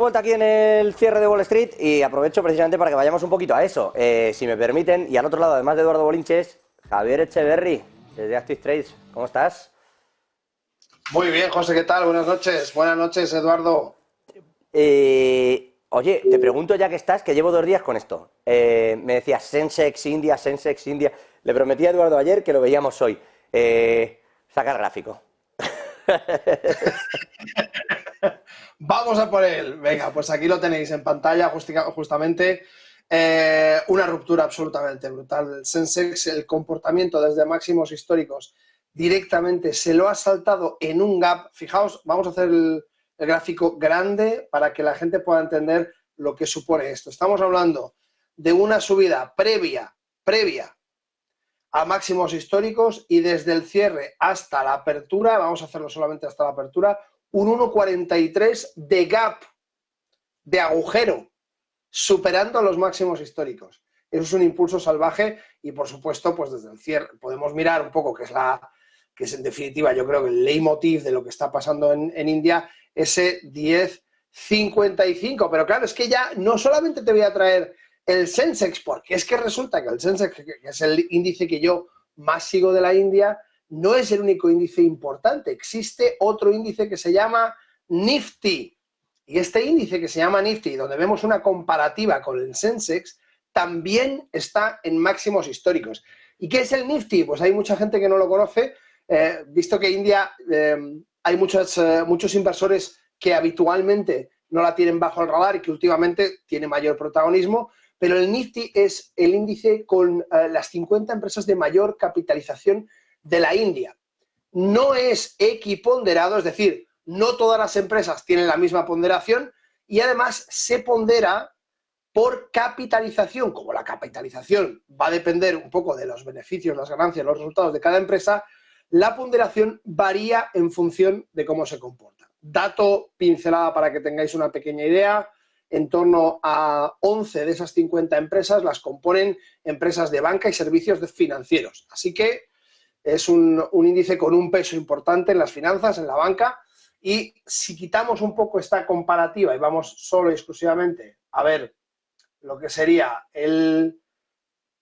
Vuelta aquí en el cierre de Wall Street y aprovecho precisamente para que vayamos un poquito a eso, si me permiten. Y al otro lado, además de Eduardo Bolinches, Javier Echeverry, desde Active Trades. ¿Cómo estás? Muy bien, José, ¿qué tal? Buenas noches. Buenas noches, Eduardo. Oye, te pregunto ya que estás, que llevo 2 días con esto. Me decías Sensex India, Sensex India. Le prometí a Eduardo ayer que lo veíamos hoy. Saca el gráfico. Vamos a por él. Venga, pues aquí lo tenéis en pantalla justamente. Una ruptura absolutamente brutal del Sensex. El comportamiento desde máximos históricos directamente se lo ha saltado en un gap. Fijaos, vamos a hacer el gráfico grande para que la gente pueda entender lo que supone esto. Estamos hablando de una subida previa a máximos históricos y desde el cierre hasta la apertura, vamos a hacerlo solamente hasta la apertura, un 1,43 de gap, de agujero, superando los máximos históricos. Eso es un impulso salvaje y, por supuesto, pues desde el cierre podemos mirar un poco, que es en definitiva, yo creo que el leitmotiv de lo que está pasando en India, ese 10,55. Pero claro, es que ya no solamente te voy a traer el Sensex, porque es que resulta que el Sensex, que es el índice que yo más sigo de la India, no es el único índice importante. Existe otro índice que se llama Nifty. Y este índice que se llama Nifty, donde vemos una comparativa con el Sensex, también está en máximos históricos. ¿Y qué es el Nifty? Pues hay mucha gente que no lo conoce, visto que India hay muchos inversores que habitualmente no la tienen bajo el radar y que últimamente tiene mayor protagonismo, pero el Nifty es el índice con las 50 empresas de mayor capitalización de la India. No es equiponderado, es decir, no todas las empresas tienen la misma ponderación y además se pondera por capitalización. Como la capitalización va a depender un poco de los beneficios, las ganancias, los resultados de cada empresa, la ponderación varía en función de cómo se comporta. Dato pincelada para que tengáis una pequeña idea: en torno a 11 de esas 50 empresas las componen empresas de banca y servicios financieros. Así que es un índice con un peso importante en las finanzas, en la banca. Y si quitamos un poco esta comparativa y vamos solo y exclusivamente a ver lo que sería el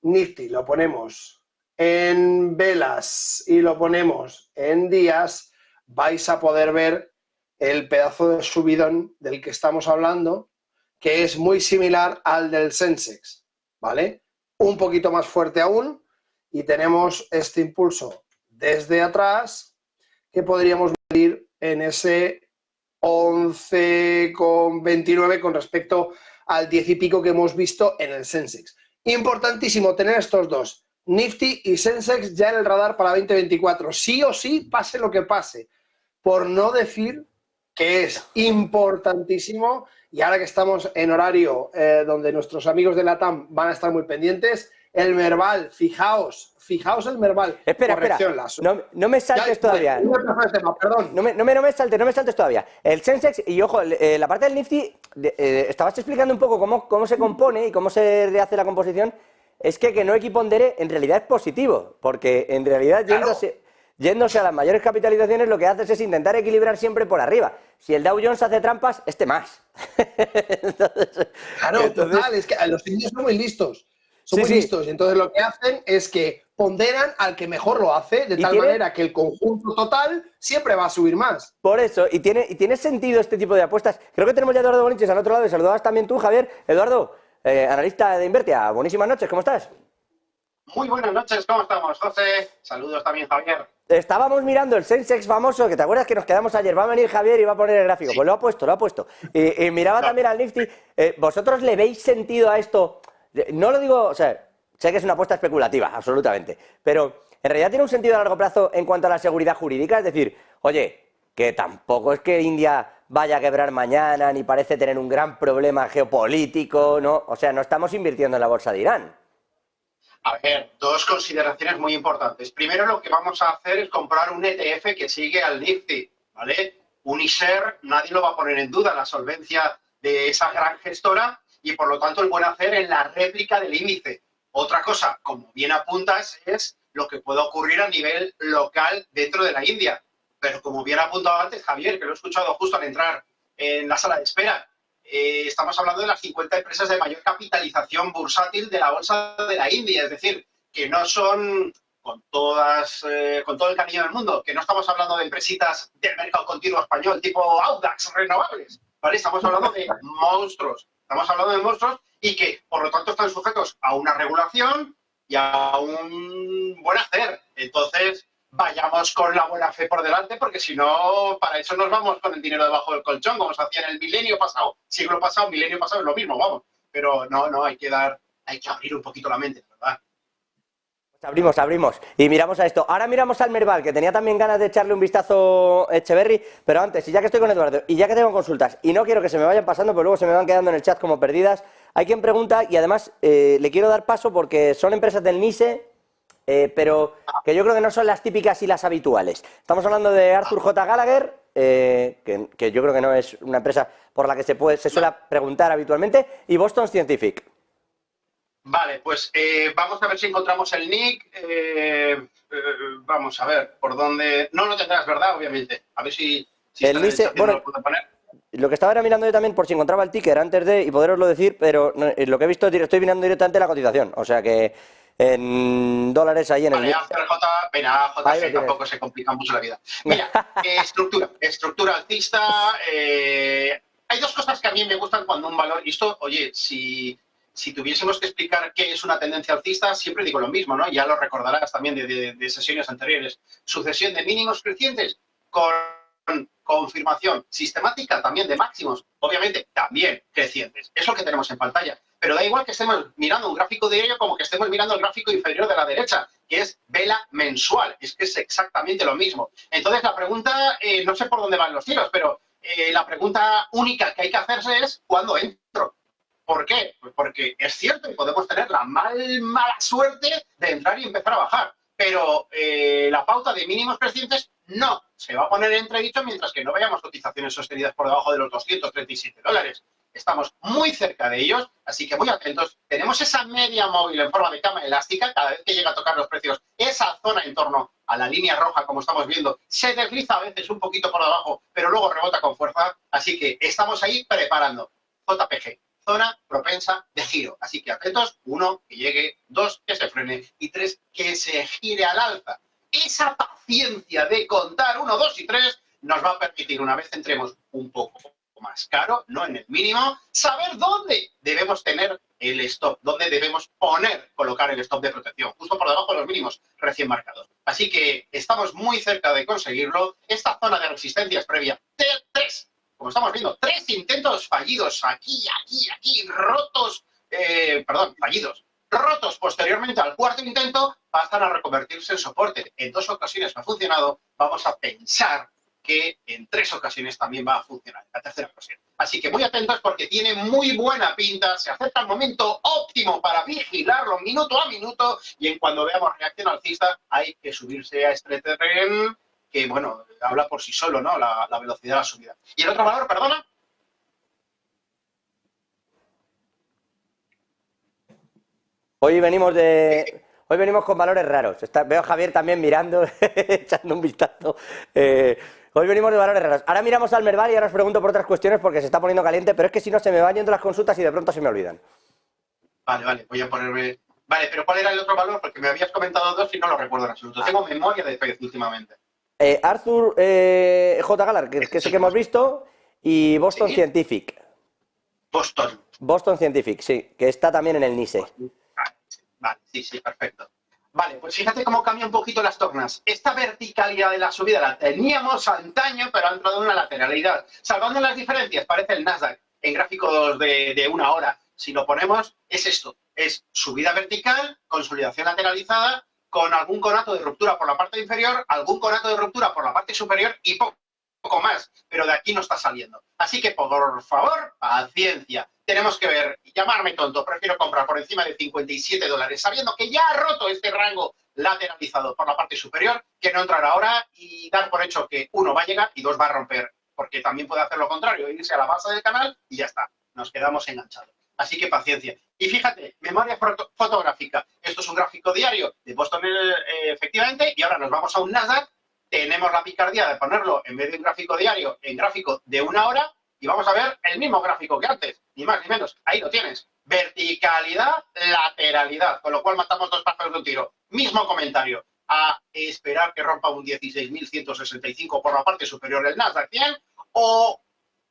Nifty, lo ponemos en velas y lo ponemos en días, vais a poder ver el pedazo de subidón del que estamos hablando, que es muy similar al del Sensex, ¿vale? Un poquito más fuerte aún, y tenemos este impulso desde atrás que podríamos medir en ese 11,29 con respecto al 10 y pico que hemos visto en el Sensex. Importantísimo tener estos dos, Nifty y Sensex, ya en el radar para 2024. Sí o sí, pase lo que pase. Por no decir que es importantísimo, y ahora que estamos en horario donde nuestros amigos de LATAM van a estar muy pendientes, el Merval, fijaos el Merval. Espera, no me saltes todavía. No me saltes todavía. El Sensex, y ojo, la parte del Nifty, estabas explicando un poco cómo se compone y cómo se hace la composición. Es que no equipondere en realidad es positivo, porque en realidad yéndose a las mayores capitalizaciones lo que haces es intentar equilibrar siempre por arriba. Si el Dow Jones hace trampas, este más. Entonces, total, es que los indios son muy listos. Son muy listos, y entonces lo que hacen es que ponderan al que mejor lo hace, de tal manera que el conjunto total siempre va a subir más. Por eso, y tiene sentido este tipo de apuestas. Creo que tenemos ya a Eduardo Bolinches al otro lado, y saludabas también tú, Javier. Eduardo, analista de Invertia, buenísimas noches, ¿cómo estás? Muy buenas noches, ¿cómo estamos, José? Saludos también, Javier. Estábamos mirando el Sensex famoso, que te acuerdas que nos quedamos ayer. Va a venir Javier y va a poner el gráfico. Sí. Pues lo ha puesto. Y miraba también al Nifty. ¿Vosotros le veis sentido a esto? No lo digo, o sea, sé que es una apuesta especulativa, absolutamente, pero en realidad tiene un sentido a largo plazo en cuanto a la seguridad jurídica. Es decir, oye, que tampoco es que India vaya a quebrar mañana, ni parece tener un gran problema geopolítico, ¿no? O sea, no estamos invirtiendo en la bolsa de Irán. A ver, dos consideraciones muy importantes. Primero, lo que vamos a hacer es comprar un ETF que sigue al Nifty, ¿vale? Un iShare, nadie lo va a poner en duda, la solvencia de esa gran gestora, y por lo tanto el buen hacer en la réplica del índice. Otra cosa, como bien apuntas, es lo que puede ocurrir a nivel local dentro de la India. Pero como bien ha apuntado antes Javier, que lo he escuchado justo al entrar en la sala de espera, estamos hablando de las 50 empresas de mayor capitalización bursátil de la bolsa de la India, es decir, que no son con todo el cariño del mundo, que no estamos hablando de empresitas del mercado continuo español tipo Audax Renovables, ¿vale? Estamos hablando de monstruos, y que, por lo tanto, están sujetos a una regulación y a un buen hacer. Entonces, vayamos con la buena fe por delante, porque si no, para eso nos vamos con el dinero debajo del colchón, como se hacía en el milenio pasado, milenio pasado es lo mismo, vamos. Pero no, hay que abrir un poquito la mente, ¿verdad? Abrimos y miramos a esto. Ahora miramos al Merval, que tenía también ganas de echarle un vistazo Echeverry, pero antes, y ya que estoy con Eduardo, y ya que tengo consultas, y no quiero que se me vayan pasando, pero luego se me van quedando en el chat como perdidas, hay quien pregunta, y además le quiero dar paso porque son empresas del NISE, pero que yo creo que no son las típicas y las habituales. Estamos hablando de Arthur J. Gallagher, que yo creo que no es una empresa por la que se suele preguntar habitualmente, y Boston Scientific. Vale, pues vamos a ver si encontramos el nick. Vamos a ver por dónde. No lo tendrás, ¿verdad? Obviamente. A ver si el NISE, bueno, lo puedo poner. Lo que estaba ahora mirando yo también por si encontraba el ticker antes de, y poderoslo decir, pero lo que he visto, estoy mirando directamente la cotización. O sea que en dólares ahí en el... JC tampoco se complica mucho la vida. Mira, estructura alcista. Hay dos cosas que a mí me gustan cuando un valor... Y esto, oye, si tuviésemos que explicar qué es una tendencia alcista, siempre digo lo mismo, ¿no? Ya lo recordarás también de sesiones anteriores. Sucesión de mínimos crecientes con confirmación sistemática también de máximos, obviamente también crecientes. Es lo que tenemos en pantalla. Pero da igual que estemos mirando un gráfico diario como que estemos mirando el gráfico inferior de la derecha, que es vela mensual. Es que es exactamente lo mismo. Entonces la pregunta, no sé por dónde van los tiros, pero la pregunta única que hay que hacerse es ¿cuándo entro? ¿Por qué? Pues porque es cierto que podemos tener la mala suerte de entrar y empezar a bajar, pero la pauta de mínimos crecientes no se va a poner en entredicho mientras que no veamos cotizaciones sostenidas por debajo de los $237. Estamos muy cerca de ellos, así que muy atentos. Tenemos esa media móvil en forma de cama elástica, cada vez que llega a tocar los precios, esa zona en torno a la línea roja, como estamos viendo, se desliza a veces un poquito por debajo, pero luego rebota con fuerza, así que estamos ahí preparando. JPG. Zona propensa de giro. Así que atentos, 1, que llegue, 2, que se frene y 3, que se gire al alza. Esa paciencia de contar 1, 2 y 3 nos va a permitir, una vez entremos un poco más caro, no en el mínimo, saber dónde debemos tener el stop, dónde debemos colocar el stop de protección, justo por debajo de los mínimos recién marcados. Así que estamos muy cerca de conseguirlo. Esta zona de resistencia es previa de 3. Como estamos viendo, 3 intentos fallidos, aquí, fallidos. Rotos posteriormente al cuarto intento, pasan a reconvertirse en soporte. En 2 ocasiones no ha funcionado, vamos a pensar que en 3 ocasiones también va a funcionar, la tercera ocasión. Así que muy atentos porque tiene muy buena pinta, se acerca el momento óptimo para vigilarlo minuto a minuto y en cuando veamos reacción alcista hay que subirse a este tren que, bueno, habla por sí solo, ¿no? La velocidad de la subida. ¿Y el otro valor, perdona? Hoy venimos con valores raros. Veo a Javier también mirando, echando un vistazo. Hoy venimos de valores raros. Ahora miramos al Merval y ahora os pregunto por otras cuestiones porque se está poniendo caliente, pero es que si no se me van yendo las consultas y de pronto se me olvidan. Vale, voy a ponerme... Vale, pero ¿cuál era el otro valor? Porque me habías comentado 2 y no lo recuerdo en absoluto. Tengo memoria de fe últimamente. Arthur J. Gallagher, que es el que hemos visto, y Boston Scientific. Boston Scientific, sí, que está también en el NISE. Vale, sí, perfecto. Vale, pues fíjate cómo cambia un poquito las tornas. Esta verticalidad de la subida la teníamos antaño, pero ha entrado en una lateralidad. Salvando las diferencias, parece el Nasdaq en gráficos de 1 hora. Si lo ponemos, es esto. Es subida vertical, consolidación lateralizada, con algún conato de ruptura por la parte inferior, algún conato de ruptura por la parte superior y poco más. Pero de aquí no está saliendo. Así que, por favor, paciencia. Tenemos que ver, llamarme tonto, prefiero comprar por encima de $57, sabiendo que ya ha roto este rango lateralizado por la parte superior, que no entrar ahora y dar por hecho que 1 va a llegar y 2 va a romper, porque también puede hacer lo contrario, irse a la base del canal y ya está, nos quedamos enganchados. Así que paciencia. Y fíjate, memoria fotográfica. Esto es un gráfico diario de Boston, efectivamente, y ahora nos vamos a un Nasdaq. Tenemos la picardía de ponerlo, en vez de un gráfico diario, en gráfico de 1 hora, y vamos a ver el mismo gráfico que antes, ni más ni menos. Ahí lo tienes. Verticalidad, lateralidad, con lo cual matamos dos pájaros de un tiro. Mismo comentario. A esperar que rompa un 16.165 por la parte superior del Nasdaq 100 o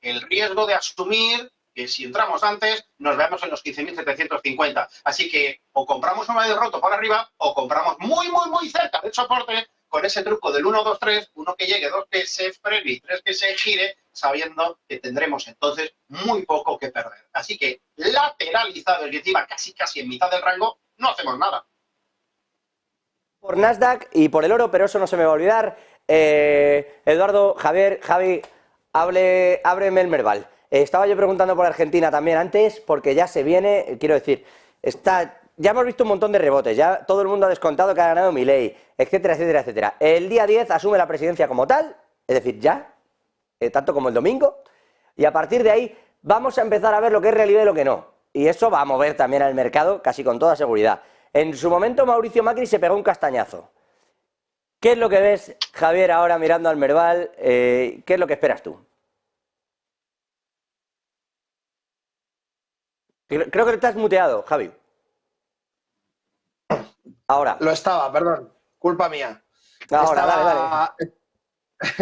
el riesgo de asumir que si entramos antes nos veamos en los 15.750. Así que o compramos una vez roto por arriba o compramos muy, muy, muy cerca del soporte con ese truco del 1, 2, 3, uno que llegue, dos que se frene y tres que se gire, sabiendo que tendremos entonces muy poco que perder. Así que lateralizado y encima casi en mitad del rango, no hacemos nada. Por Nasdaq y por el oro, pero eso no se me va a olvidar. Eduardo, Javier, Javi, ábreme el Merval. Estaba yo preguntando por Argentina también antes, porque ya se viene, quiero decir, ya hemos visto un montón de rebotes, ya todo el mundo ha descontado que ha ganado Milei, etcétera, etcétera, etcétera. El día 10 asume la presidencia como tal, es decir, ya, tanto como el domingo, y a partir de ahí vamos a empezar a ver lo que es realidad y lo que no. Y eso va a mover también al mercado casi con toda seguridad. En su momento Mauricio Macri se pegó un castañazo. ¿Qué es lo que ves, Javier, ahora mirando al Merval? ¿Qué es lo que esperas tú? Creo que estás muteado, Javi. Ahora. Lo estaba, perdón. Culpa mía. Ahora, dale.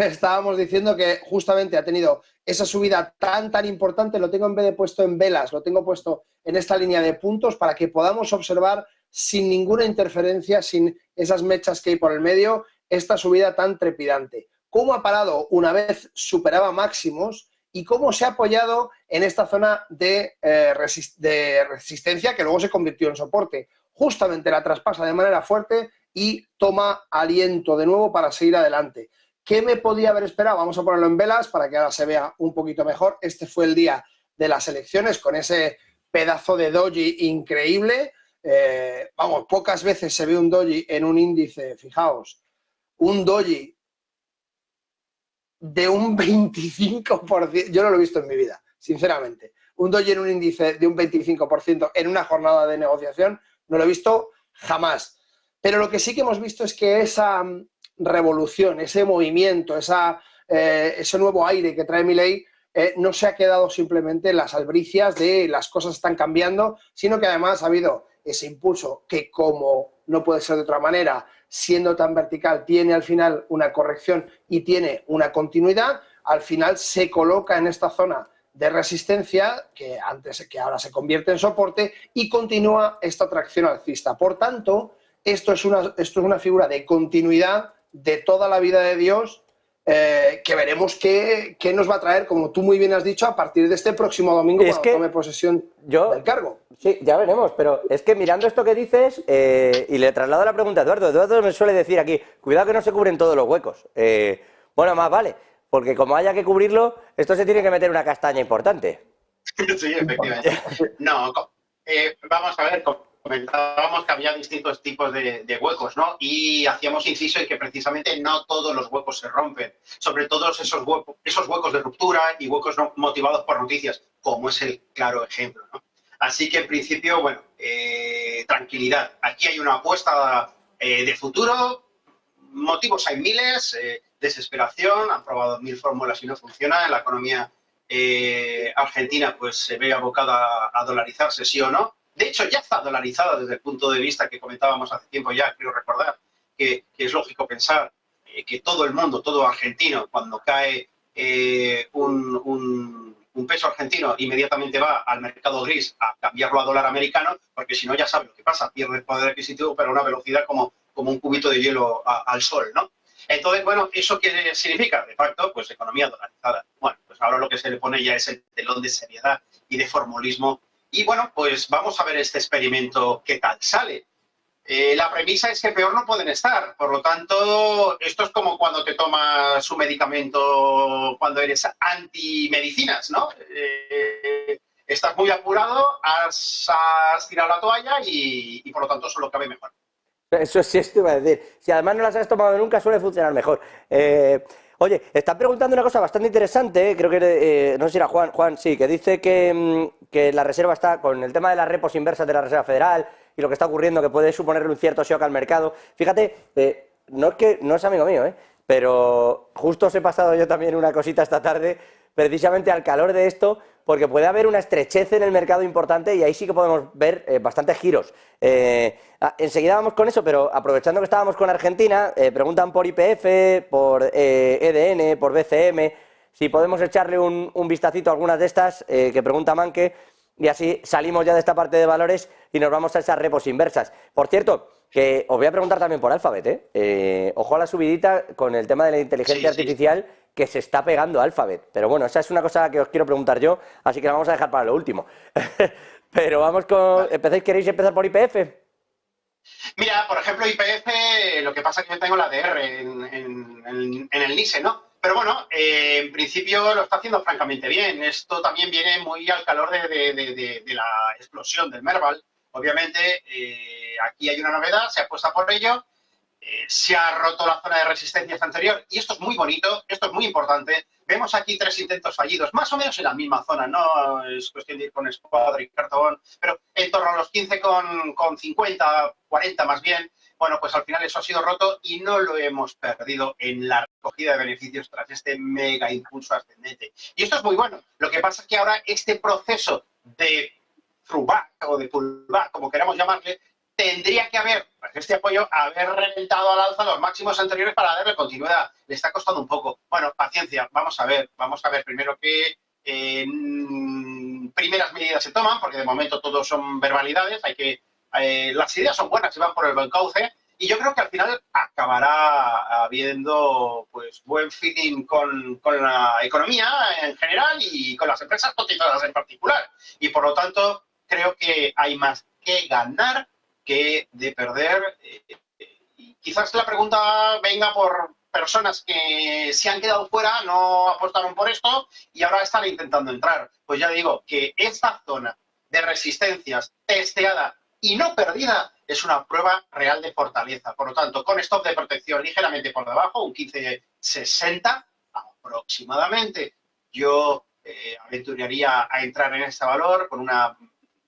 Estábamos diciendo que justamente ha tenido esa subida tan importante, lo tengo en vez de puesto en velas, lo tengo puesto en esta línea de puntos para que podamos observar sin ninguna interferencia, sin esas mechas que hay por el medio, esta subida tan trepidante. ¿Cómo ha parado una vez superaba máximos y cómo se ha apoyado en esta zona de resistencia que luego se convirtió en soporte? Justamente la traspasa de manera fuerte y toma aliento de nuevo para seguir adelante. ¿Qué me podía haber esperado? Vamos a ponerlo en velas para que ahora se vea un poquito mejor. Este fue el día de las elecciones con ese pedazo de doji increíble. Vamos, pocas veces se ve un doji en un índice, fijaos, un doji de un 25%, yo no lo he visto en mi vida, sinceramente. Un doji en un índice de un 25% en una jornada de negociación, no lo he visto jamás. Pero lo que sí que hemos visto es que esa revolución, ese movimiento, ese nuevo aire que trae Milei no se ha quedado simplemente en las albricias de las cosas están cambiando, sino que además ha habido ese impulso que, como no puede ser de otra manera, siendo tan vertical, tiene al final una corrección y tiene una continuidad, al final se coloca en esta zona de resistencia que ahora se convierte en soporte y continúa esta tracción alcista. Por tanto, esto es una figura de continuidad de toda la vida de Dios que veremos qué nos va a traer, como tú muy bien has dicho, a partir de este próximo domingo cuando tome posesión del cargo. Sí, ya veremos, pero es que mirando esto que dices, y le traslado la pregunta a Eduardo. Eduardo me suele decir aquí, cuidado que no se cubren todos los huecos. Bueno, más vale, porque como haya que cubrirlo, esto se tiene que meter una castaña importante. Sí, efectivamente. No, vamos a ver, comentábamos que había distintos tipos de huecos, ¿no? Y hacíamos inciso en que precisamente no todos los huecos se rompen, sobre todo esos huecos de ruptura y huecos no motivados por noticias, como es el claro ejemplo, ¿no? Así que en principio, bueno, tranquilidad. Aquí hay una apuesta de futuro, motivos hay miles, desesperación, han probado 1000 fórmulas y no funciona, la economía argentina pues se ve abocada a dolarizarse, sí o no. De hecho, ya está dolarizada desde el punto de vista que comentábamos hace tiempo ya, quiero recordar, que es lógico pensar que todo el mundo, todo argentino, cuando cae un peso argentino, inmediatamente va al mercado gris a cambiarlo a dólar americano, porque si no ya sabe lo que pasa, pierde el poder adquisitivo, pero a una velocidad como un cubito de hielo al sol, ¿no? Entonces, bueno, ¿eso qué significa? De facto, pues economía dolarizada. Bueno, pues ahora lo que se le pone ya es el telón de seriedad y de formulismo. Y bueno, pues vamos a ver este experimento qué tal sale. La premisa es que peor no pueden estar. Por lo tanto, esto es como cuando te tomas un medicamento cuando eres antimedicinas, ¿no? Estás muy apurado, has tirado la toalla y por lo tanto solo cabe mejor. Eso sí, esto iba a decir. Si además no las has tomado nunca, suele funcionar mejor. Oye, están preguntando una cosa bastante interesante, creo que, no sé si era Juan, sí, que dice que la Reserva está, con el tema de las repos inversas de la Reserva Federal y lo que está ocurriendo, que puede suponerle un cierto shock al mercado. Fíjate, no es amigo mío, pero justo os he pasado yo también una cosita esta tarde, precisamente al calor de esto, porque puede haber una estrechez en el mercado importante y ahí sí que podemos ver bastantes giros. Enseguida vamos con eso, pero aprovechando que estábamos con Argentina, preguntan por YPF, por EDN, por BCM, si podemos echarle un vistacito a algunas de estas que pregunta Manque, y así salimos ya de esta parte de valores y nos vamos a esas repos inversas. Por cierto, que os voy a preguntar también por Alphabet, ojo a la subidita con el tema de la inteligencia artificial que se está pegando a Alphabet. Pero bueno, esa es una cosa que os quiero preguntar yo, así que la vamos a dejar para lo último. Pero vamos con... ¿Queréis empezar por YPF? Mira, por ejemplo, YPF, lo que pasa es que yo tengo la DR en el NISE, ¿no? Pero bueno, en principio lo está haciendo francamente bien. Esto también viene muy al calor de la explosión del Merval. Obviamente, aquí hay una novedad, se apuesta por ello. Se ha roto la zona de resistencias anterior y esto es muy bonito, esto es muy importante. Vemos aquí 3 intentos fallidos, más o menos en la misma zona, no es cuestión de ir con escuadra y cartón, pero en torno a los 15,50, 40 más bien. Bueno, pues al final eso ha sido roto y no lo hemos perdido en la recogida de beneficios tras este mega impulso ascendente. Y esto es muy bueno. Lo que pasa es que ahora este proceso de throwback o de pullback, como queramos llamarle, tendría que haber, pues este apoyo, haber reventado al alza los máximos anteriores para darle continuidad. Le está costando un poco. Bueno, paciencia, vamos a ver primero qué primeras medidas se toman, porque de momento todos son verbalidades, las ideas son buenas y van por el buen cauce, y yo creo que al final acabará habiendo pues buen feeling con la economía en general y con las empresas cotizadas en particular. Y por lo tanto, creo que hay más que ganar que de perder. Quizás la pregunta venga por personas que se han quedado fuera, no apostaron por esto y ahora están intentando entrar. Pues ya digo que esta zona de resistencias testeada y no perdida es una prueba real de fortaleza. Por lo tanto, con stop de protección ligeramente por debajo, un 15,60 aproximadamente, yo aventuraría a entrar en este valor con una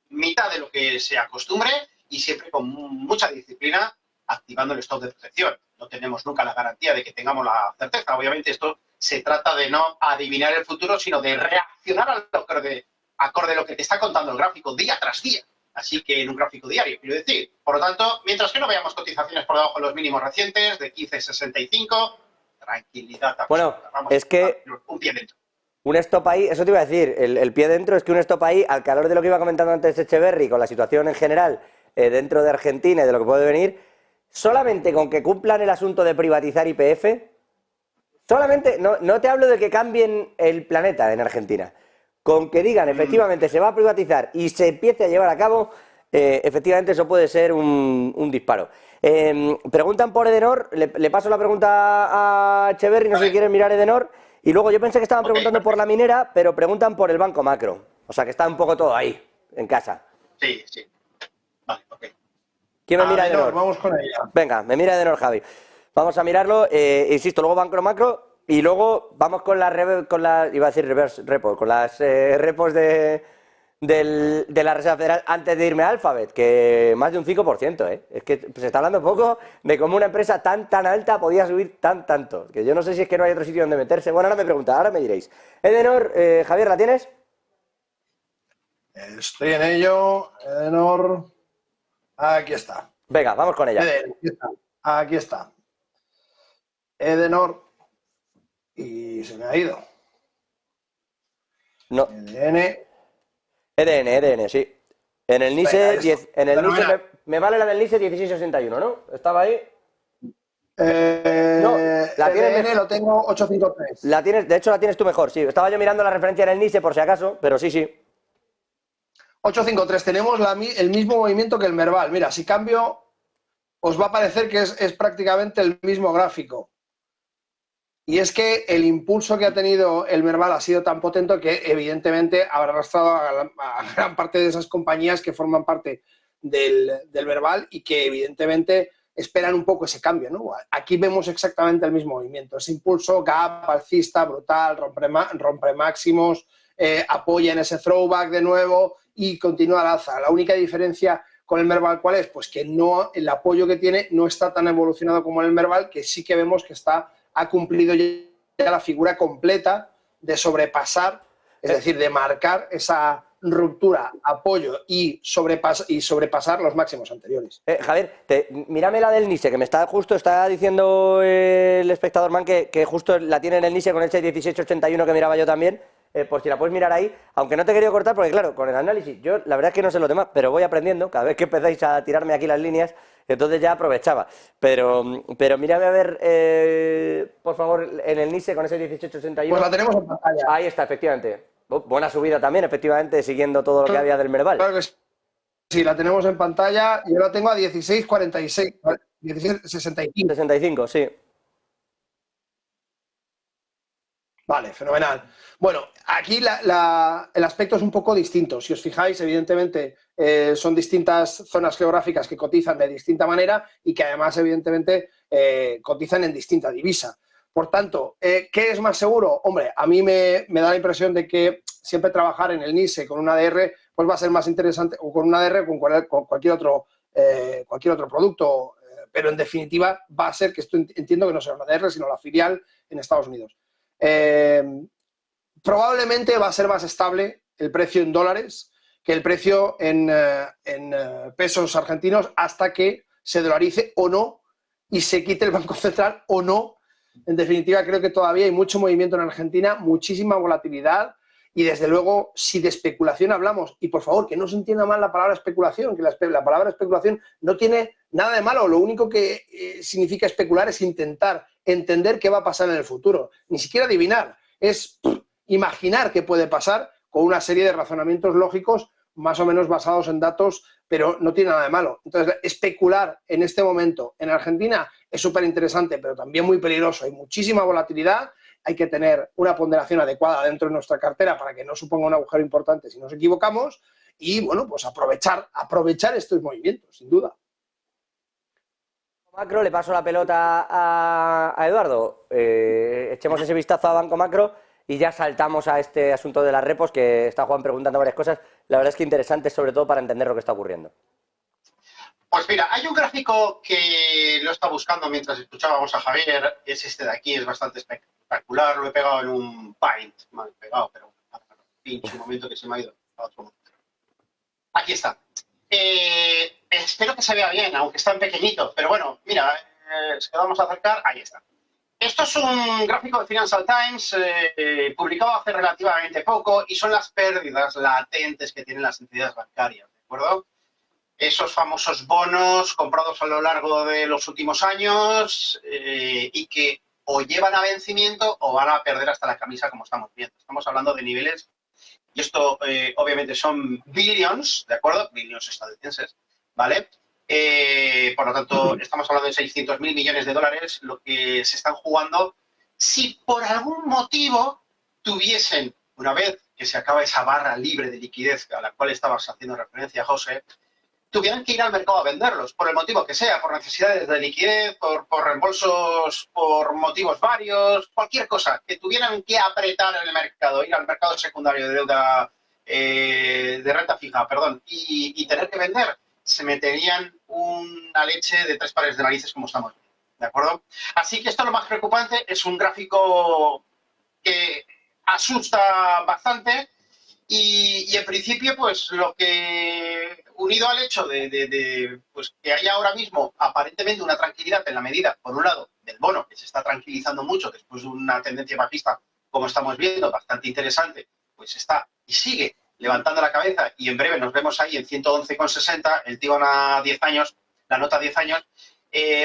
mitad de lo que se acostumbre y siempre con mucha disciplina, activando el stop de protección. No tenemos nunca la garantía de que tengamos la certeza. Obviamente esto se trata de no adivinar el futuro, sino de reaccionar al acorde a lo que te está contando el gráfico día tras día. Así que en un gráfico diario, quiero decir. Por lo tanto, mientras que no veamos cotizaciones por debajo de los mínimos recientes, de 15,65, tranquilidad. Bueno, vamos es que... un pie dentro. Un stop ahí, eso te iba a decir, el pie dentro es que un stop ahí, al calor de lo que iba comentando antes Echeverry, con la situación en general dentro de Argentina y de lo que puede venir, solamente con que cumplan el asunto de privatizar YPF, solamente, no te hablo de que cambien el planeta en Argentina, con que digan efectivamente se va a privatizar y se empiece a llevar a cabo, efectivamente eso puede ser un disparo. Preguntan por Edenor, le paso la pregunta a Echeverry, no sé si quieren mirar Edenor. Y luego yo pensé que estaban preguntando por la minera, pero preguntan por el banco macro. O sea que está un poco todo ahí, en casa. Sí. Vale, ok. ¿Quién me mira Edenor? Vamos con ella. Venga, me mira Edenor, Javi. Vamos a mirarlo, insisto, luego banco macro y luego vamos con las iba a decir reverse repo, con las repos de la Reserva Federal antes de irme a Alphabet, que más de un 5%, Es que se está hablando poco de cómo una empresa tan alta podía subir tanto, que yo no sé si es que no hay otro sitio donde meterse. Bueno, ahora me pregunta, ahora me diréis. Edenor, Javier, ¿la tienes? Estoy en ello, Edenor. Aquí está. Venga, vamos con ella. Aquí está. Edenor. Y se me ha ido. No. EDN, sí. En el NISE, Venga, me vale la del NISE 16,61, ¿no? ¿Estaba ahí? No, la tienes, lo tengo 853. La tienes, de hecho la tienes tú mejor, sí. Estaba yo mirando la referencia en el NISE por si acaso, pero sí. 853, tenemos el mismo movimiento que el Merval. Mira, si cambio, os va a parecer que es prácticamente el mismo gráfico. Y es que el impulso que ha tenido el Merval ha sido tan potente que evidentemente habrá arrastrado a gran parte de esas compañías que forman parte del Merval y que evidentemente esperan un poco ese cambio, ¿no? Aquí vemos exactamente el mismo movimiento, ese impulso gap alcista brutal, rompe máximos, apoya en ese throwback de nuevo y continúa al alza. La única diferencia con el Merval, ¿cuál es? Pues que el apoyo que tiene no está tan evolucionado como el Merval, que sí que vemos que ha cumplido ya la figura completa de sobrepasar, es decir, de marcar esa ruptura, apoyo y sobrepasar los máximos anteriores. Javier, mírame la del NISE, que está diciendo el espectador man que justo la tiene en el NISE con ese 1681 que miraba yo también, por si la puedes mirar ahí, aunque no te he querido cortar, porque claro, con el análisis, yo la verdad es que no sé los demás, pero voy aprendiendo, cada vez que empezáis a tirarme aquí las líneas, entonces ya aprovechaba. Pero mírame a ver, por favor, en el NISE con ese 1681. Pues la tenemos en pantalla. Ahí está, efectivamente. Buena subida también, efectivamente, siguiendo todo lo que había del Merval. Claro que sí, la tenemos en pantalla. Yo la tengo a 16.46, 16.65. 65, sí. Vale, fenomenal. Bueno, aquí el aspecto es un poco distinto. Si os fijáis, evidentemente, son distintas zonas geográficas que cotizan de distinta manera y que además, evidentemente, cotizan en distinta divisa. Por tanto, ¿qué es más seguro? Hombre, a mí me da la impresión de que siempre trabajar en el NISE con un ADR pues va a ser más interesante, o con un ADR o con cualquier otro producto, pero en definitiva va a ser, que esto entiendo que no será un ADR, sino la filial en Estados Unidos. Probablemente va a ser más estable el precio en dólares que el precio en pesos argentinos hasta que se dolarice o no y se quite el Banco Central o no. En definitiva, creo que todavía hay mucho movimiento en Argentina, muchísima volatilidad y, desde luego, si de especulación hablamos, y por favor, que no se entienda mal la palabra especulación, que la palabra especulación no tiene nada de malo, lo único que significa especular es intentar entender qué va a pasar en el futuro, ni siquiera adivinar, es imaginar qué puede pasar con una serie de razonamientos lógicos más o menos basados en datos, pero no tiene nada de malo. Entonces, especular en este momento en Argentina es súper interesante, pero también muy peligroso. Hay muchísima volatilidad, hay que tener una ponderación adecuada dentro de nuestra cartera para que no suponga un agujero importante si nos equivocamos y, bueno, pues aprovechar estos movimientos, sin duda. Macro, le paso la pelota a Eduardo. Echemos ese vistazo a Banco Macro y ya saltamos a este asunto de las repos, que está Juan preguntando varias cosas. La verdad es que interesante, sobre todo para entender lo que está ocurriendo. Pues mira, hay un gráfico que lo está buscando mientras escuchábamos a Javier, es este de aquí, es bastante espectacular, lo he pegado en un Paint, mal pegado, pero pinche un momento que se me ha ido a otro momento. Aquí está. Espero que se vea bien, aunque está en pequeñito, pero bueno, mira, si lo vamos a acercar, ahí está. Esto es un gráfico de Financial Times publicado hace relativamente poco y son las pérdidas latentes que tienen las entidades bancarias, ¿de acuerdo? Esos famosos bonos comprados a lo largo de los últimos años y que o llevan a vencimiento o van a perder hasta la camisa, como estamos viendo. Estamos hablando de niveles, y esto obviamente son billions, ¿de acuerdo? Billions estadounidenses, ¿vale? Por lo tanto, estamos hablando de 600.000 millones de dólares, lo que se están jugando. Si por algún motivo tuviesen, una vez que se acaba esa barra libre de liquidez a la cual estabas haciendo referencia, José, tuvieran que ir al mercado a venderlos, por el motivo que sea, por necesidades de liquidez, por reembolsos, por motivos varios, cualquier cosa, que tuvieran que apretar en el mercado, ir al mercado secundario de deuda, de renta fija, perdón, y tener que vender, se meterían una leche de 3 pares de narices, como estamos viendo, ¿de acuerdo? Así que esto, lo más preocupante, es un gráfico que asusta bastante y en principio, pues lo que, unido al hecho de pues, que haya ahora mismo aparentemente una tranquilidad en la medida, por un lado, del bono, que se está tranquilizando mucho después de una tendencia bajista, como estamos viendo, bastante interesante, pues está y sigue levantando la cabeza y en breve nos vemos ahí en 111,60, el tío a 10 años, la nota a 10 años,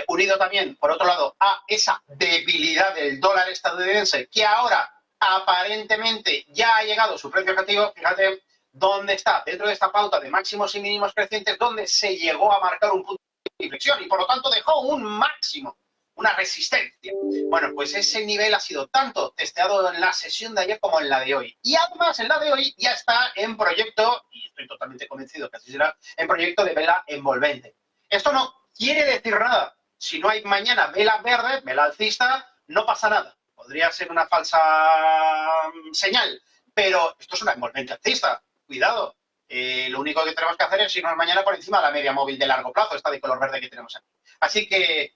unido también, por otro lado, a esa debilidad del dólar estadounidense, que ahora aparentemente ya ha llegado a su precio objetivo. Fíjate dónde está, dentro de esta pauta de máximos y mínimos crecientes, donde se llegó a marcar un punto de inflexión y por lo tanto dejó un máximo, una resistencia. Bueno, pues ese nivel ha sido tanto testeado en la sesión de ayer como en la de hoy. Y además en la de hoy ya está en proyecto, y estoy totalmente convencido que así será, en proyecto de vela envolvente. Esto no quiere decir nada. Si no hay mañana vela verde, vela alcista, no pasa nada. Podría ser una falsa señal, pero esto es una envolvente alcista. Cuidado. Lo único que tenemos que hacer es irnos mañana por encima de la media móvil de largo plazo, esta de color verde que tenemos aquí. Así que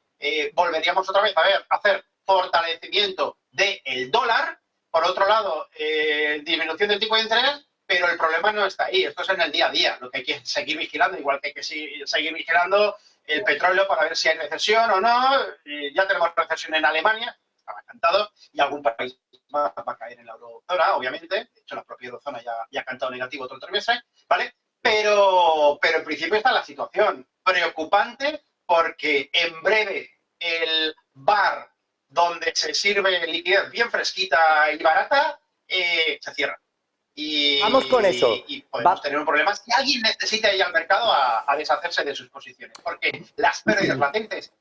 volveríamos otra vez a hacer fortalecimiento del dólar, por otro lado, disminución del tipo de interés, pero el problema no está ahí, esto es en el día a día, lo que hay que seguir vigilando, igual que hay que seguir vigilando el petróleo para ver si hay recesión o no. Ya tenemos recesión en Alemania, estaba cantado, y algún país más va a caer en la eurozona, obviamente. De hecho, la propia eurozona ya ha cantado negativo otro trimestre, ¿vale? Pero en principio está la situación preocupante, porque en breve el bar donde se sirve liquidez bien fresquita y barata se cierra. Vamos con eso. Y podemos tener un problema si alguien necesita ir al mercado a deshacerse de sus posiciones, porque las pérdidas latentes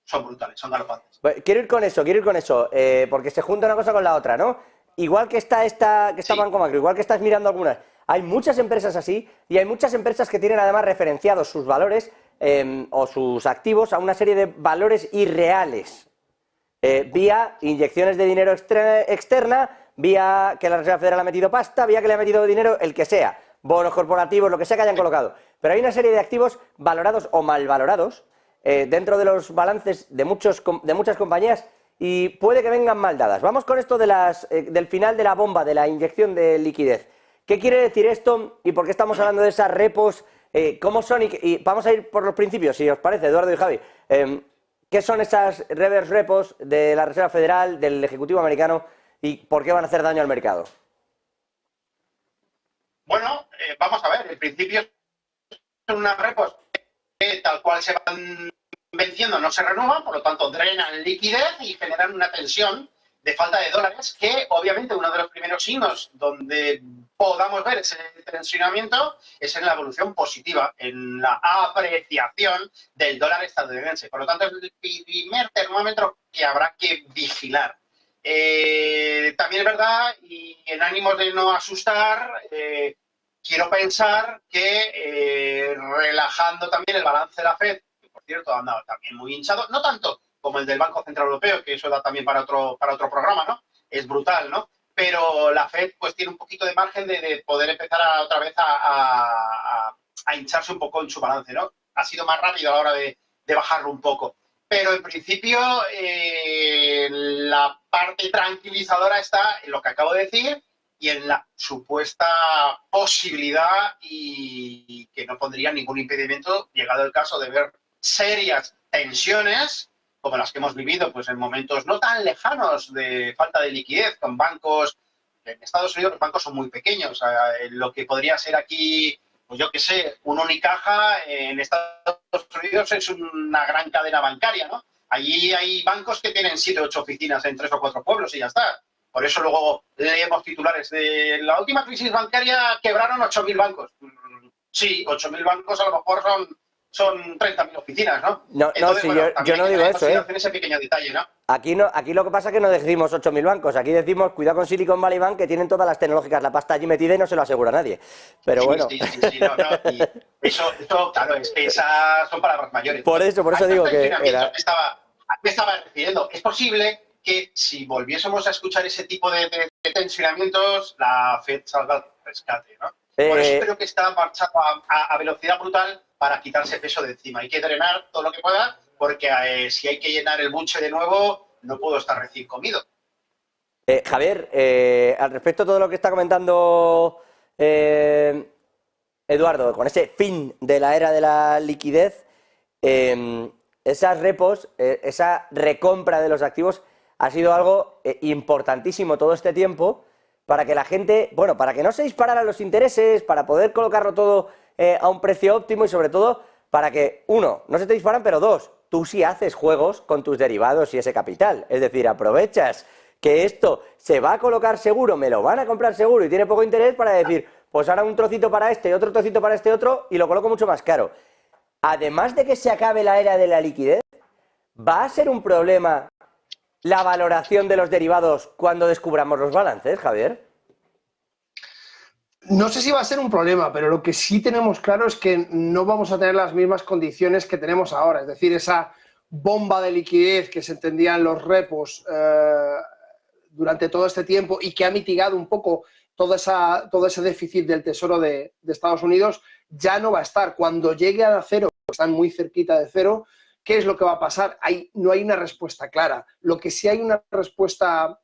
son brutales, son galopantes. Quiero ir con eso, porque se junta una cosa con la otra, ¿no? Igual que está Banco Macro, igual que estás mirando algunas, hay muchas empresas así, y hay muchas empresas que tienen además referenciados sus valores o sus activos a una serie de valores irreales, vía inyecciones de dinero externa, vía que la Reserva Federal ha metido pasta, vía que le ha metido dinero el que sea, bonos corporativos, lo que sea que hayan colocado. Pero hay una serie de activos valorados o mal valorados dentro de los balances de muchas compañías, y puede que vengan mal dadas. Vamos con esto del final de la bomba, de la inyección de liquidez. ¿Qué quiere decir esto y por qué estamos hablando de esas repos? ¿Cómo son? Y vamos a ir por los principios, si os parece, Eduardo y Javi. ¿Qué son esas reverse repos de la Reserva Federal, del Ejecutivo americano, y por qué van a hacer daño al mercado? Bueno, vamos a ver. En principio son unas repos que tal cual se van venciendo, no se renuevan, por lo tanto drenan liquidez y generan una tensión de falta de dólares, que obviamente uno de los primeros signos donde podamos ver ese tensionamiento es en la evolución positiva, en la apreciación del dólar estadounidense. Por lo tanto, es el primer termómetro que habrá que vigilar. También es verdad, y en ánimos de no asustar, quiero pensar que relajando también el balance de la FED, que por cierto ha andado también muy hinchado, no tanto como el del Banco Central Europeo, que eso da también para otro programa, ¿no? Es brutal, ¿no? Pero la FED pues tiene un poquito de margen de poder empezar otra vez a hincharse un poco en su balance, ¿no? Ha sido más rápido a la hora de bajarlo un poco. Pero en principio la parte tranquilizadora está en lo que acabo de decir y en la supuesta posibilidad, y que no pondría ningún impedimento, llegado el caso de ver serias tensiones como las que hemos vivido pues en momentos no tan lejanos de falta de liquidez con bancos. En Estados Unidos los bancos son muy pequeños. Lo que podría ser aquí, pues yo qué sé, un Unicaja, en Estados Unidos es una gran cadena bancaria, ¿no? Allí hay bancos que tienen 7 o 8 oficinas en 3 o 4 pueblos y ya está. Por eso luego leemos titulares de la última crisis bancaria quebraron 8.000 bancos. Sí, 8.000 bancos a lo mejor son 30.000 oficinas, ¿no? No, entonces, sí, bueno, yo no digo eso, ¿eh? Ese pequeño detalle, ¿no? Aquí lo que pasa es que no decimos 8.000 bancos, aquí decimos cuidado con Silicon Valley Bank, que tienen todas las tecnológicas, la pasta allí metida y no se lo asegura nadie. Pero bueno. Sí, no, y eso, claro, es que esas son palabras mayores. Por eso digo que me estaba refiriendo. Es posible que si volviésemos a escuchar ese tipo de tensionamientos, la FED salga al rescate, ¿no? Por eso creo que está marchando a velocidad brutal para quitarse peso de encima. Hay que drenar todo lo que pueda, porque si hay que llenar el buche de nuevo, no puedo estar recién comido. Javier, al respecto de todo lo que está comentando Eduardo, con ese fin de la era de la liquidez, esas repos, esa recompra de los activos ha sido algo importantísimo todo este tiempo para que la gente, bueno, para que no se dispararan los intereses, para poder colocarlo todo a un precio óptimo y sobre todo para que, uno, no se te disparan, pero dos, tú sí haces juegos con tus derivados y ese capital. Es decir, aprovechas que esto se va a colocar seguro, me lo van a comprar seguro y tiene poco interés para decir, pues ahora un trocito para este y otro trocito para este otro y lo coloco mucho más caro. Además de que se acabe la era de la liquidez, ¿va a ser un problema la valoración de los derivados cuando descubramos los balances, Javier? No sé si va a ser un problema, pero lo que sí tenemos claro es que no vamos a tener las mismas condiciones que tenemos ahora. Es decir, esa bomba de liquidez que se entendía en los repos durante todo este tiempo y que ha mitigado un poco todo ese déficit del Tesoro de Estados Unidos, ya no va a estar. Cuando llegue a cero, están muy cerquita de cero, ¿qué es lo que va a pasar? No hay una respuesta clara. Lo que sí hay una respuesta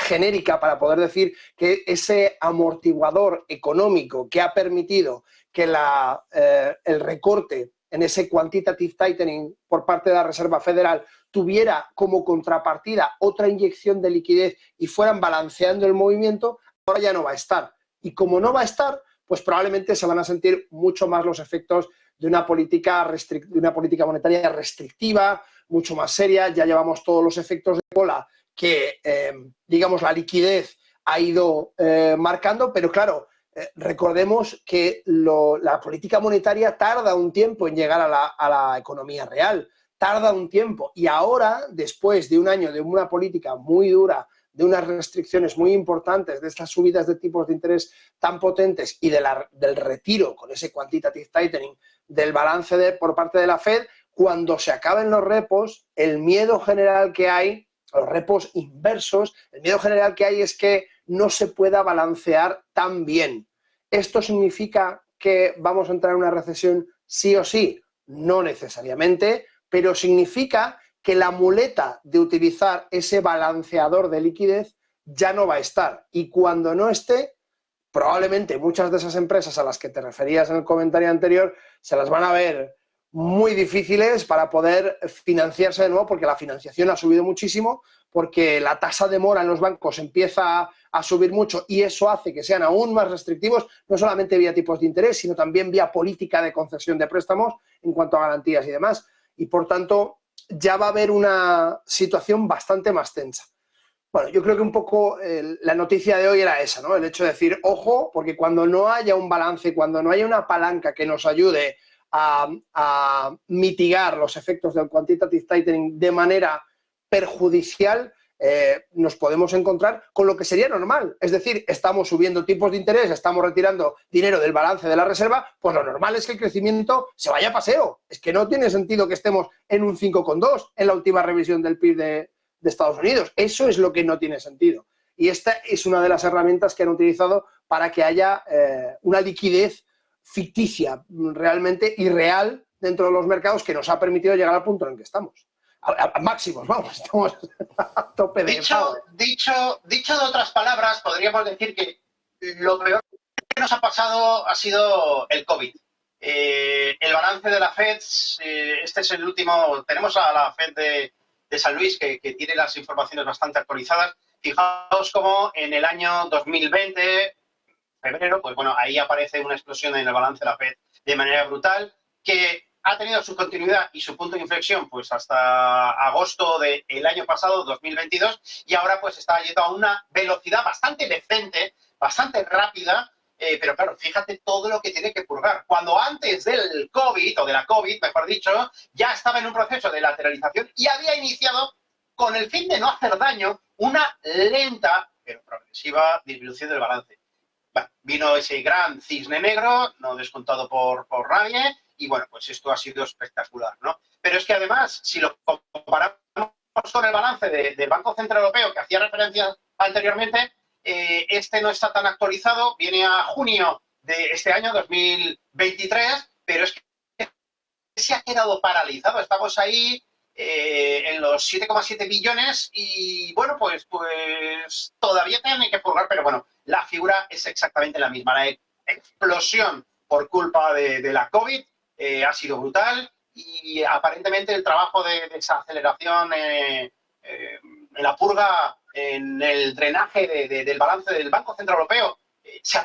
genérica para poder decir que ese amortiguador económico que ha permitido que el recorte en ese quantitative tightening por parte de la Reserva Federal tuviera como contrapartida otra inyección de liquidez y fueran balanceando el movimiento, ahora ya no va a estar. Y como no va a estar, pues probablemente se van a sentir mucho más los efectos de una política monetaria restrictiva, mucho más seria. Ya llevamos todos los efectos de cola que, digamos, la liquidez ha ido marcando, pero claro, recordemos que la política monetaria tarda un tiempo en llegar a la economía real, tarda un tiempo. Y ahora, después de un año de una política muy dura, de unas restricciones muy importantes, de estas subidas de tipos de interés tan potentes y del retiro con ese quantitative tightening del balance por parte de la Fed, cuando se acaben los repos, el miedo general que hay, los repos inversos, el miedo general que hay es que no se pueda balancear tan bien. ¿Esto significa que vamos a entrar en una recesión sí o sí? No necesariamente, pero significa que la muleta de utilizar ese balanceador de liquidez ya no va a estar. Y cuando no esté, probablemente muchas de esas empresas a las que te referías en el comentario anterior se las van a ver muy difíciles para poder financiarse de nuevo, porque la financiación ha subido muchísimo, porque la tasa de mora en los bancos empieza a subir mucho y eso hace que sean aún más restrictivos, no solamente vía tipos de interés, sino también vía política de concesión de préstamos en cuanto a garantías y demás. Y por tanto, ya va a haber una situación bastante más tensa. Bueno, yo creo que un poco la noticia de hoy era esa, ¿no? El hecho de decir, ojo, porque cuando no haya un balance, cuando no haya una palanca que nos ayude a mitigar los efectos del quantitative tightening de manera perjudicial, nos podemos encontrar con lo que sería normal. Es decir, estamos subiendo tipos de interés, estamos retirando dinero del balance de la reserva, pues lo normal es que el crecimiento se vaya a paseo. Es que no tiene sentido que estemos en un 5,2 en la última revisión del PIB de Estados Unidos. Eso es lo que no tiene sentido. Y esta es una de las herramientas que han utilizado para que haya una liquidez ficticia, realmente irreal dentro de los mercados, que nos ha permitido llegar al punto en el que estamos. A máximos, vamos, estamos a tope de... Dicho de otras palabras, podríamos decir que lo peor que nos ha pasado ha sido el COVID. El balance de la Fed, este es el último, tenemos a la Fed de San Luis que tiene las informaciones bastante actualizadas. Fijaos cómo en el año 2020, febrero, pues bueno, ahí aparece una explosión en el balance de la Fed de manera brutal, que ha tenido su continuidad y su punto de inflexión pues hasta agosto del año pasado, 2022, y ahora pues está yendo a una velocidad bastante decente, bastante rápida, pero claro, fíjate todo lo que tiene que purgar. Cuando antes del COVID, o de la COVID, mejor dicho, ya estaba en un proceso de lateralización y había iniciado, con el fin de no hacer daño, una lenta pero progresiva disminución del balance. Bueno, vino ese gran cisne negro, no descontado por nadie, y bueno, pues esto ha sido espectacular, ¿no? Pero es que además, si lo comparamos con el balance del Banco Central Europeo, que hacía referencia anteriormente, este no está tan actualizado, viene a junio de este año, 2023, pero es que se ha quedado paralizado. Estamos ahí en los 7,7 billones y, bueno, pues todavía tienen que purgar, pero bueno, la figura es exactamente la misma. La explosión por culpa de la COVID ha sido brutal y aparentemente el trabajo de desaceleración en la purga, en el drenaje del balance del Banco Central Europeo, se ha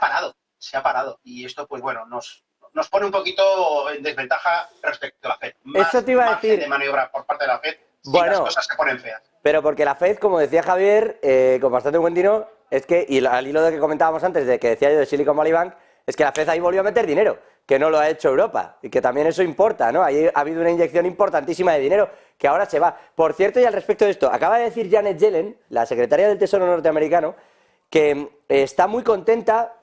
parado. Y esto, pues bueno, nos pone un poquito en desventaja respecto a la Fed. Eso te iba a decir. De maniobra por parte de la Fed, bueno, y las cosas se ponen feas. Pero porque la Fed, como decía Javier, con bastante buen tino, es que, y al hilo de que comentábamos antes, de que decía yo de Silicon Valley Bank, es que la Fed ahí volvió a meter dinero, que no lo ha hecho Europa, y que también eso importa, ¿no? Ahí ha habido una inyección importantísima de dinero, que ahora se va. Por cierto, y al respecto de esto, acaba de decir Janet Yellen, la secretaria del Tesoro norteamericano, que está muy contenta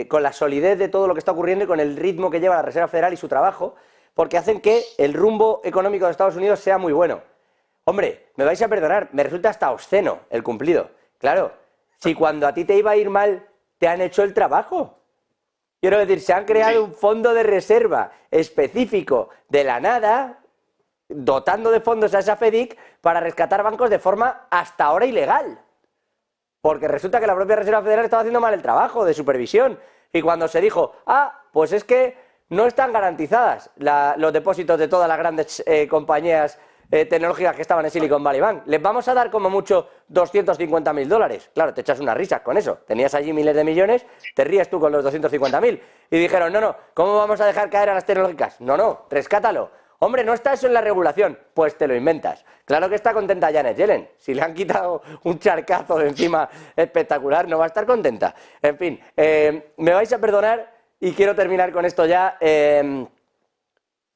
con la solidez de todo lo que está ocurriendo y con el ritmo que lleva la Reserva Federal y su trabajo, porque hacen que el rumbo económico de Estados Unidos sea muy bueno. Hombre, me vais a perdonar, me resulta hasta obsceno el cumplido. Claro, si cuando a ti te iba a ir mal, te han hecho el trabajo. Quiero decir, se han creado un fondo de reserva específico de la nada, dotando de fondos a esa FEDIC para rescatar bancos de forma hasta ahora ilegal. Porque resulta que la propia Reserva Federal estaba haciendo mal el trabajo de supervisión. Y cuando se dijo, pues es que no están garantizadas los depósitos de todas las grandes compañías tecnológicas que estaban en Silicon Valley Bank. Les vamos a dar como mucho 250.000 dólares. Claro, te echas unas risas con eso. Tenías allí miles de millones, te ríes tú con los 250.000. Y dijeron, no, ¿cómo vamos a dejar caer a las tecnológicas? No, rescátalo. Hombre, ¿no está eso en la regulación? Pues te lo inventas. Claro que está contenta Janet Yellen. Si le han quitado un charcazo de encima espectacular, no va a estar contenta. En fin, me vais a perdonar y quiero terminar con esto ya.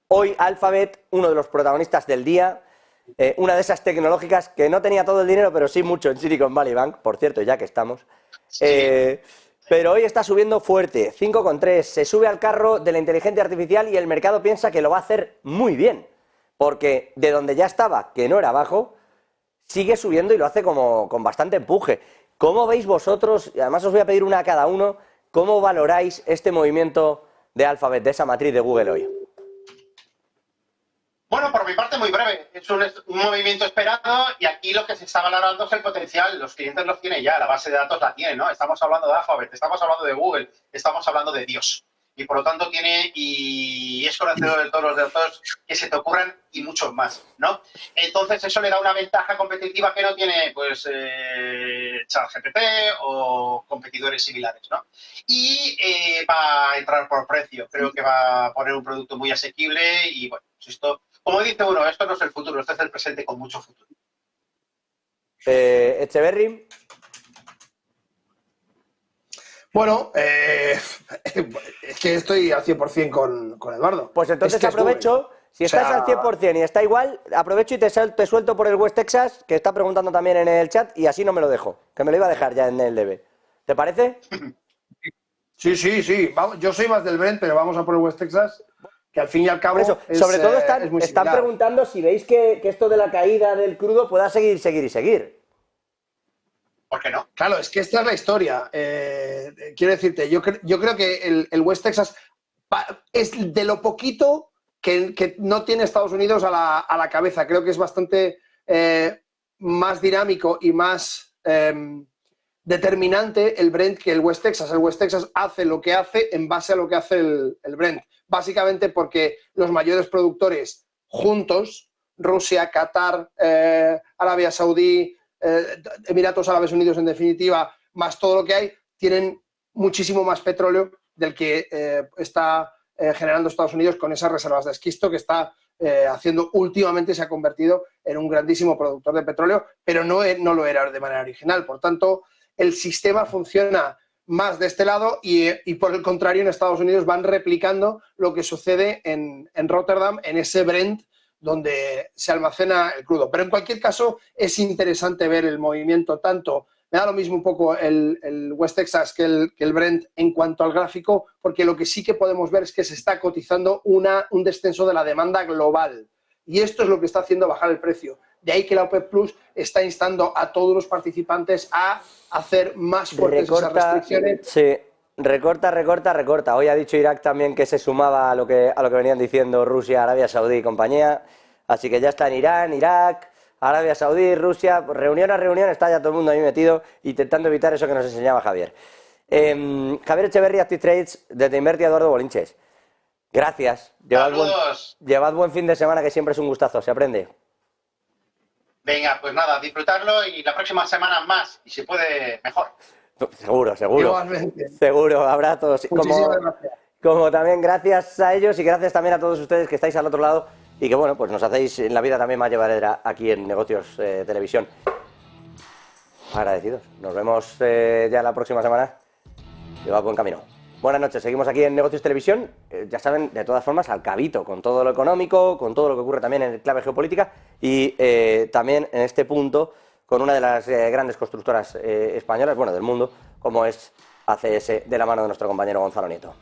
Hoy Alphabet, uno de los protagonistas del día, una de esas tecnológicas que no tenía todo el dinero, pero sí mucho en Silicon Valley Bank, por cierto, ya que estamos. Pero hoy está subiendo fuerte, 5,3, se sube al carro de la inteligencia artificial y el mercado piensa que lo va a hacer muy bien, porque de donde ya estaba, que no era bajo, sigue subiendo y lo hace como con bastante empuje. ¿Cómo veis vosotros, y además os voy a pedir una a cada uno, cómo valoráis este movimiento de Alphabet, de esa matriz de Google hoy? Bueno, por mi parte muy breve. Es un movimiento esperado y aquí lo que se está valorando es el potencial. Los clientes los tienen ya, la base de datos la tienen, ¿no? Estamos hablando de Alphabet, estamos hablando de Google, estamos hablando de Dios. Y por lo tanto tiene y es conocedor de todos los datos que se te ocurran y muchos más, ¿no? Entonces eso le da una ventaja competitiva que no tiene, pues, ChatGPT o competidores similares, ¿no? Y va a entrar por precio. Creo que va a poner un producto muy asequible y, bueno, pues esto, como dice uno, esto no es el futuro, esto es el presente con mucho futuro. Echeverry. Bueno, es que estoy al 100% con Eduardo. Pues entonces es que aprovecho, si estás al 100% y está igual, aprovecho y te suelto por el West Texas, que está preguntando también en el chat, y así no me lo dejo, que me lo iba a dejar ya en el debe. ¿Te parece? Sí. Vamos, yo soy más del Brent, pero vamos a por el West Texas, que al fin y al cabo eso, es, sobre todo están preguntando si veis que esto de la caída del crudo pueda seguir. ¿Por qué no? Claro, es que esta es la historia. Quiero decirte, yo creo que el West Texas es de lo poquito que no tiene Estados Unidos a la cabeza. Creo que es bastante más dinámico y más determinante el Brent que el West Texas. El West Texas hace lo que hace en base a lo que hace el Brent. Básicamente porque los mayores productores juntos, Rusia, Qatar, Arabia Saudí, Emiratos Árabes Unidos en definitiva, más todo lo que hay, tienen muchísimo más petróleo del que está generando Estados Unidos con esas reservas de esquisto que está haciendo últimamente, se ha convertido en un grandísimo productor de petróleo, pero no lo era de manera original. Por tanto, el sistema funciona más de este lado y por el contrario en Estados Unidos van replicando lo que sucede en Rotterdam, en ese Brent donde se almacena el crudo. Pero en cualquier caso es interesante ver el movimiento tanto, me da lo mismo un poco el West Texas que el Brent en cuanto al gráfico, porque lo que sí que podemos ver es que se está cotizando un descenso de la demanda global. Y esto es lo que está haciendo bajar el precio. De ahí que la OPEP Plus está instando a todos los participantes a hacer más fuertes esas restricciones. Sí. Recorta. Hoy ha dicho Irak también que se sumaba a lo que venían diciendo Rusia, Arabia Saudí y compañía. Así que ya está en Irán, Irak, Arabia Saudí, Rusia. Reunión a reunión está ya todo el mundo ahí metido intentando evitar eso que nos enseñaba Javier. Javier Echeverry, Active Trades, desde Inverti, Eduardo Bolinches. Gracias. Llevad buen fin de semana, que siempre es un gustazo. Se aprende. Venga, pues nada, disfrutarlo y la próxima semana más. Y si puede, mejor. Seguro. Igualmente. Seguro, abrazos. Muchísimas gracias. Como también gracias a ellos y gracias también a todos ustedes que estáis al otro lado y que, bueno, pues nos hacéis en la vida también más llevadera aquí en Negocios Televisión. Agradecidos. Nos vemos ya la próxima semana. Llevad buen camino. Buenas noches, seguimos aquí en Negocios Televisión. Ya saben, de todas formas, al cabito, con todo lo económico, con todo lo que ocurre también en clave geopolítica y también en este punto con una de las grandes constructoras españolas, bueno, del mundo, como es ACS, de la mano de nuestro compañero Gonzalo Nieto.